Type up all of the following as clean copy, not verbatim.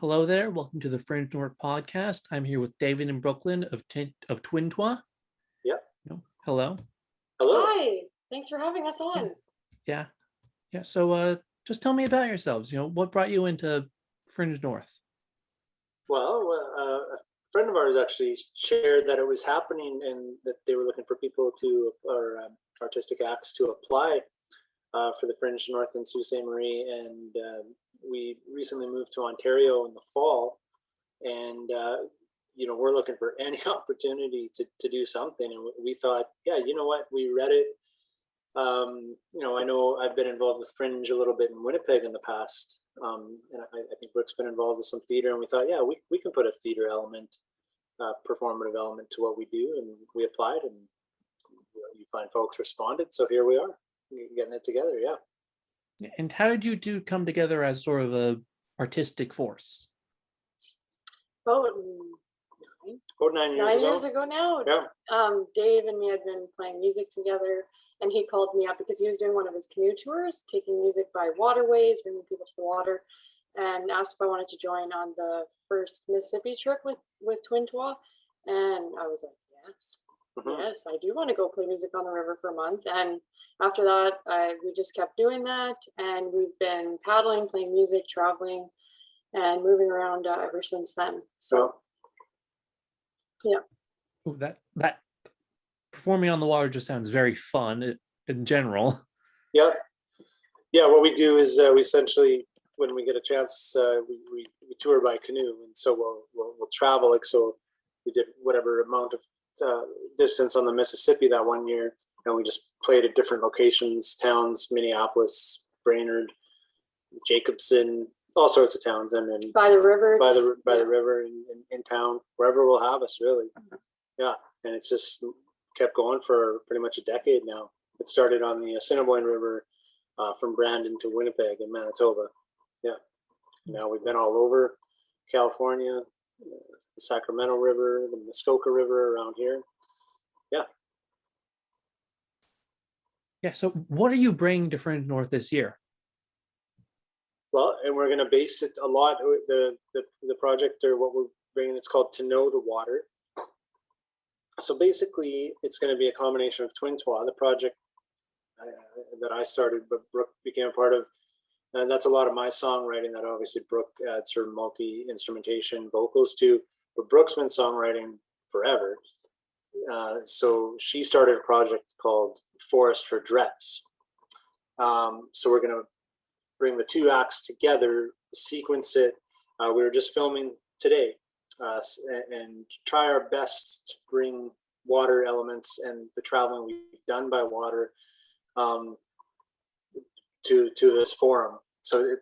Hello there. Welcome to the Fringe podcast. I'm here with David in Brooklyn of Twintwa. Yeah. Hello. Hello. Hi, thanks for having us on. Yeah. So just tell me about yourselves. What brought you into Fringe North? Well, a friend of ours actually shared that it was happening and that they were looking for people or artistic acts to apply for the Fringe North in Sault Ste. Marie. And we recently moved to Ontario in the fall. And, we're looking for any opportunity to do something. And we thought, yeah, you know what? We read it. I know I've been involved with Fringe a little bit in Winnipeg in the past, and I think Brooke's been involved with some theater, and we thought, yeah, we can put a theater element, performative element to what we do, and we applied, and you find folks responded, so here we are, getting it together, yeah. And how did you two come together as sort of a artistic force? About About 9 years ago. 9 years ago now. Yeah. Dave and me had been playing music together, and he called me up because he was doing one of his canoe tours, taking music by waterways, bringing people to the water, and asked if I wanted to join on the first Mississippi trip with Twintwa. And I was like, yes, yes, I do want to go play music on the river for a month. And after that, we just kept doing that, and we've been paddling, playing music, traveling, and moving around ever since then. So, yeah. Ooh, that performing on the water just sounds very fun in general. Yeah. What we do is we essentially, when we get a chance, we tour by canoe, and so we'll travel. Like, so we did whatever amount of distance on the Mississippi that one year, and we just played at different locations, towns, Minneapolis, Brainerd, Jacobson, all sorts of towns, and then By the river. by the river in town, wherever will have us, really. Yeah, and it's just kept going for pretty much a decade now. It started on the Assiniboine River from Brandon to Winnipeg in Manitoba. Yeah, now we've been all over California, the Sacramento River, the Muskoka River around here. Yeah. So what are you bringing to Fringe North this year? Well, and we're going to base it a lot. The project, or what we're bringing, it's called To Know the Water. So basically, it's going to be a combination of Twintwa, the project that I started, but Brooke became a part of. And that's a lot of my songwriting that obviously Brooke adds her multi-instrumentation vocals to. But Brooke's been songwriting forever. So she started a project called Forest for Dress. So we're going to bring the two acts together, sequence it. We were just filming today and try our best to bring water elements and the traveling we've done by water to this forum. So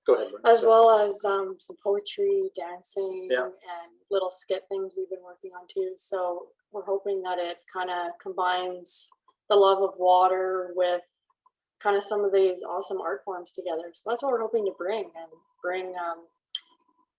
go ahead. As well as some poetry, dancing, Yeah. and little skit things we've been working on too. So we're hoping that it kind of combines the love of water with kind of some of these awesome art forms together. So that's what we're hoping to bring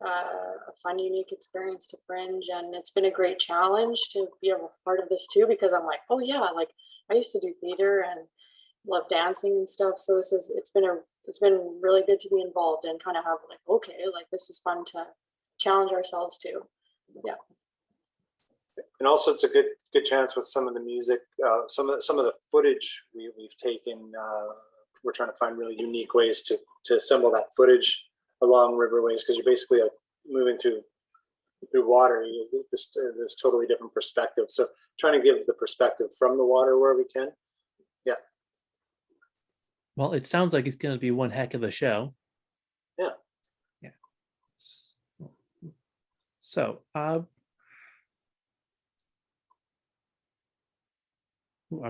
a fun, unique experience to Fringe. And it's been a great challenge to be a part of this too, because I'm like, oh yeah, like I used to do theater and love dancing and stuff. So it's been really good to be involved and kind of have like, okay, like this is fun to challenge ourselves too. Yeah. And also, it's a good chance with some of the music, some of the footage we've taken. We're trying to find really unique ways to assemble that footage along riverways, because you're basically moving through water. There's totally different perspective. So trying to give the perspective from the water where we can. Yeah. Well, it sounds like it's going to be one heck of a show. Yeah. So, I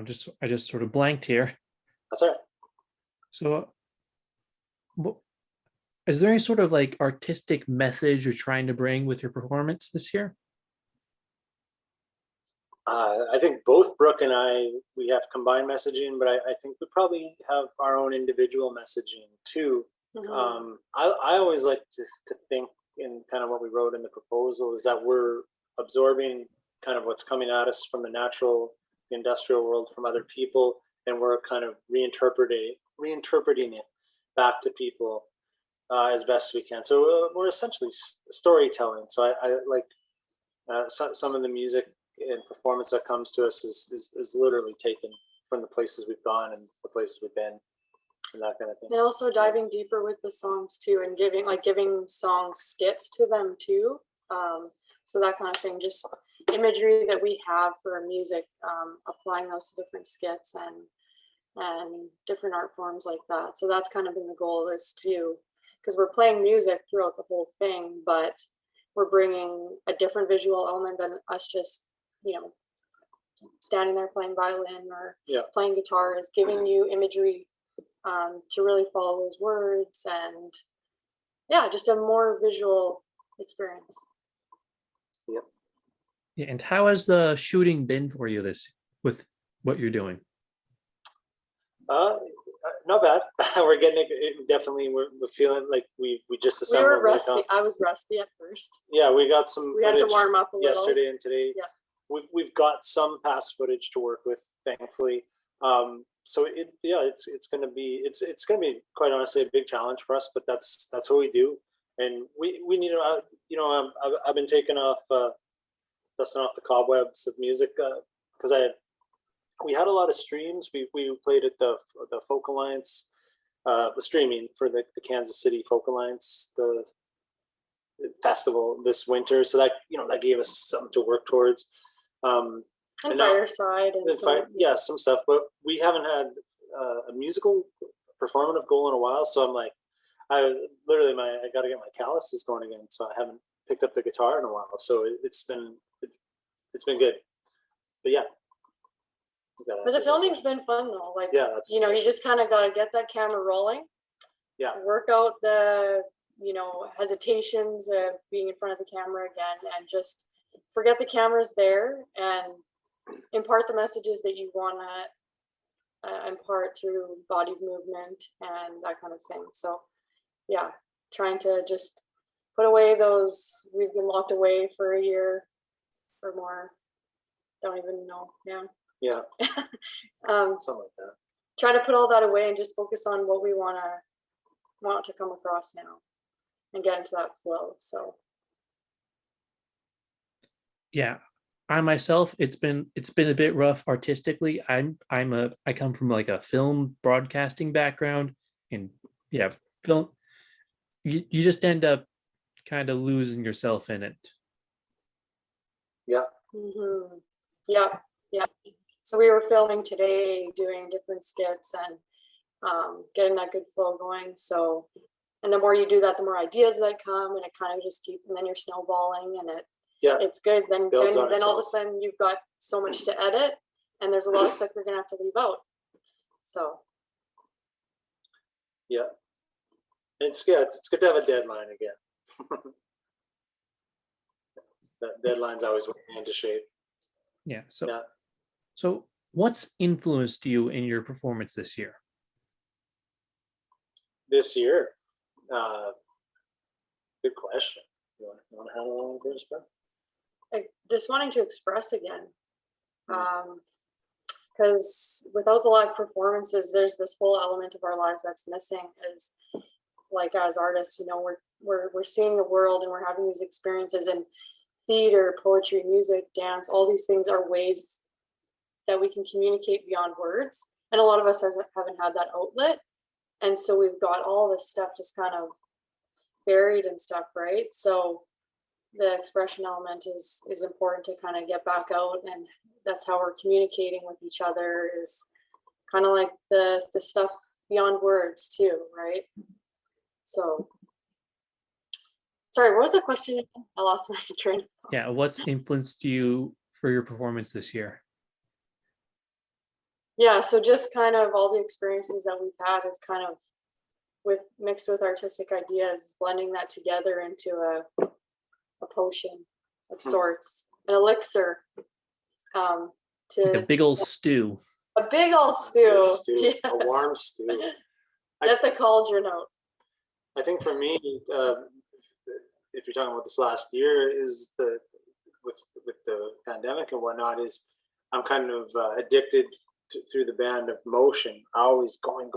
just sort of blanked here. That's all right. So, is there any sort of like artistic message you're trying to bring with your performance this year? I think both Brooke and we have combined messaging, but I think we probably have our own individual messaging too. Mm-hmm. I always like to think in kind of what we wrote in the proposal is that we're absorbing kind of what's coming at us from the natural industrial world from other people, and we're kind of reinterpreting it back to people as best we can. So we're essentially storytelling. So I like some of the music and performance that comes to us is literally taken from the places we've gone and the places we've been and that kind of thing. And also diving deeper with the songs too, and giving songs skits to them too. So that kind of thing, just imagery that we have for music, applying those to different skits and different art forms like that. So that's kind of been the goal, is to, because we're playing music throughout the whole thing, but we're bringing a different visual element than us just, standing there playing violin or playing guitar, is giving you imagery to really follow those words, and just a more visual experience. Yep. Yeah, and how has the shooting been for you with what you're doing? Not bad. We're getting it. Definitely, we're feeling like we just We assembled. were rusty. I was rusty at first. Yeah, we got some. We had to warm up a little yesterday and today. Yeah, we've got some past footage to work with, thankfully. So it's gonna be quite honestly a big challenge for us, but that's what we do, and we need to I've been taking off dusting off the cobwebs of music because we had a lot of streams. We played at the Folk Alliance, the streaming for the Kansas City Folk Alliance, the festival this winter. So that that gave us something to work towards. And Fireside and some stuff. But we haven't had a musical performative goal in a while. So I'm like, I got to get my calluses going again. So I haven't picked up the guitar in a while. So it's been good. But yeah. But the filming's been fun though. Like, that's you just kind of got to get that camera rolling. Yeah. Work out the, hesitations of being in front of the camera again, and just forget the camera's there and impart the messages that you want to impart through body movement and that kind of thing. So yeah, trying to just put away those, we've been locked away for a year or more. Don't even know now. Yeah. Something like that. Try to put all that away and just focus on what we want to come across now and get into that flow. So yeah, I myself, it's been a bit rough artistically. I come from like a film broadcasting background, and film, you just end up kind of losing yourself in it. Yeah. Mm-hmm. Yeah. So we were filming today, doing different skits and getting that good flow going. So, and the more you do that, the more ideas that come, and it kind of just and then you're snowballing, and it's good. Then all of a sudden you've got so much to edit, and there's a lot of stuff you're gonna have to leave out. So. Yeah. It's good to have a deadline again. That deadline's always into shape. Yeah. So what's influenced you in your performance this year? This year, good question. You want to handle on first, bro? Like just wanting to express again, because without the live performances, there's this whole element of our lives that's missing. As artists, we're seeing the world and we're having these experiences, and theater, poetry, music, dance, all these things are ways that we can communicate beyond words, and a lot of us haven't had that outlet, and so we've got all this stuff just kind of buried and stuff, right? So the expression element is important to kind of get back out, and that's how we're communicating with each other, is kind of like the stuff beyond words too, right? So sorry, what was the question again? I lost my train of thought. Yeah, what's influenced you for your performance this year? Yeah, so just kind of all the experiences that we've had is kind of mixed with artistic ideas, blending that together into a potion of sorts, an elixir. Like a big old stew. A big old stew. Yes. A warm stew. Get the cauldron out. I think for me, if you're talking about this last year, is with the pandemic and whatnot, is I'm kind of addicted through the band of motion, always going,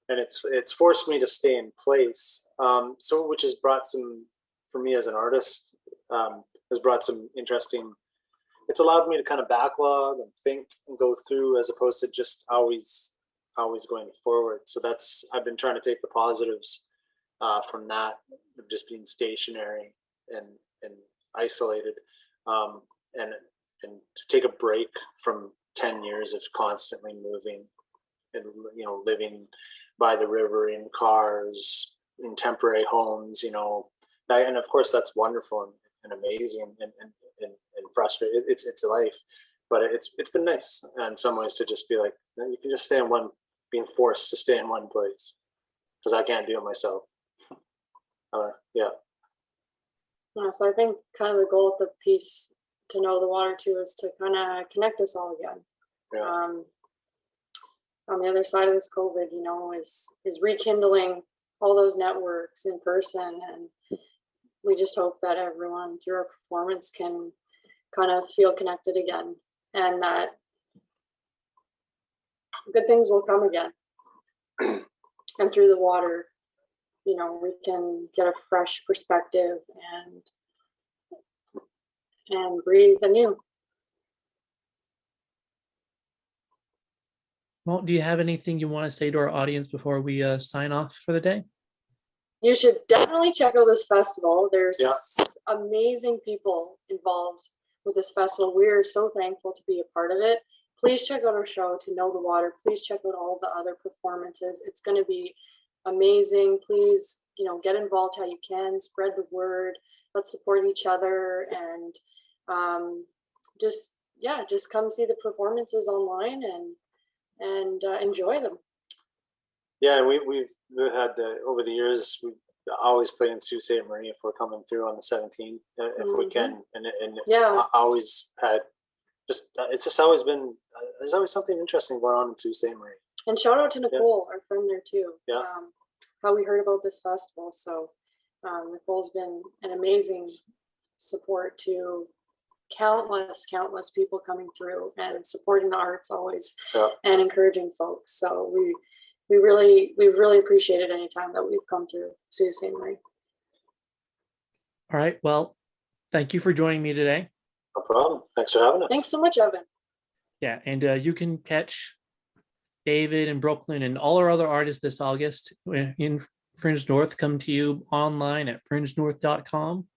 and it's forced me to stay in place. So which has brought some, for me as an artist, has brought some interesting. It's allowed me to kind of backlog and think and go through, as opposed to just always going forward. So that's, I've been trying to take the positives from that, of just being stationary and isolated, and to take a break from 10 years of constantly moving and, you know, living by the river in cars, in temporary homes, you know, and of course that's wonderful and amazing and frustrating. It's a life, but it's been nice in some ways to just be like, you can just stay in one, being forced to stay in one place because I can't do it myself. Yeah. Yeah, so I think kind of the goal of the piece To Know the Water too is to kind of connect us all again. Yeah. On the other side of this COVID, you know, is rekindling all those networks in person, and we just hope that everyone through our performance can kind of feel connected again, and that good things will come again. And through the water, you know, we can get a fresh perspective and breathe anew. Well, do you have anything you want to say to our audience before we sign off for the day? You should definitely check out this festival. There's Yeah. amazing people involved with this festival. We are so thankful to be a part of it. Please check out our show, To Know the Water. Please check out all the other performances. It's going to be amazing. Please, you know, get involved how you can, spread the word. Let's support each other, and just come see the performances online and enjoy them. Yeah, we've had over the years, we've always played in Sault Ste. Marie if we're coming through on the 17th, if we can, and Yeah. always had it's just always been, there's always something interesting going on in Sault Ste. Marie. And shout out to Nicole, our friend there too. Yeah. How we heard about this festival. So Nicole's been an amazing support to countless people coming through and supporting the arts always, and encouraging folks. So we really appreciate it anytime that we've come through Sault Ste. Marie. All right. Well, thank you for joining me today. No problem. Thanks for having us. Thanks so much, Evan. Yeah, and you can catch David and Brooklyn and all our other artists this August in Fringe North. Come to you online at fringenorth.com,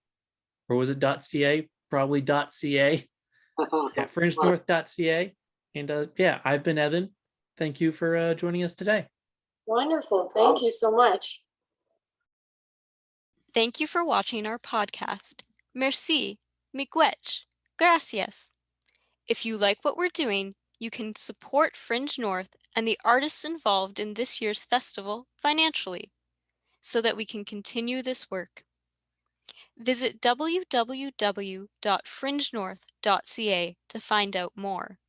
or was it .ca? Probably .ca. At fringenorth.ca. And yeah, I've been Evan. Thank you for joining us today. Wonderful. Thank you so much. Thank you for watching our podcast. Merci. Miigwech. Gracias. If you like what we're doing, you can support Fringe North and the artists involved in this year's festival financially, so that we can continue this work. Visit www.fringenorth.ca to find out more.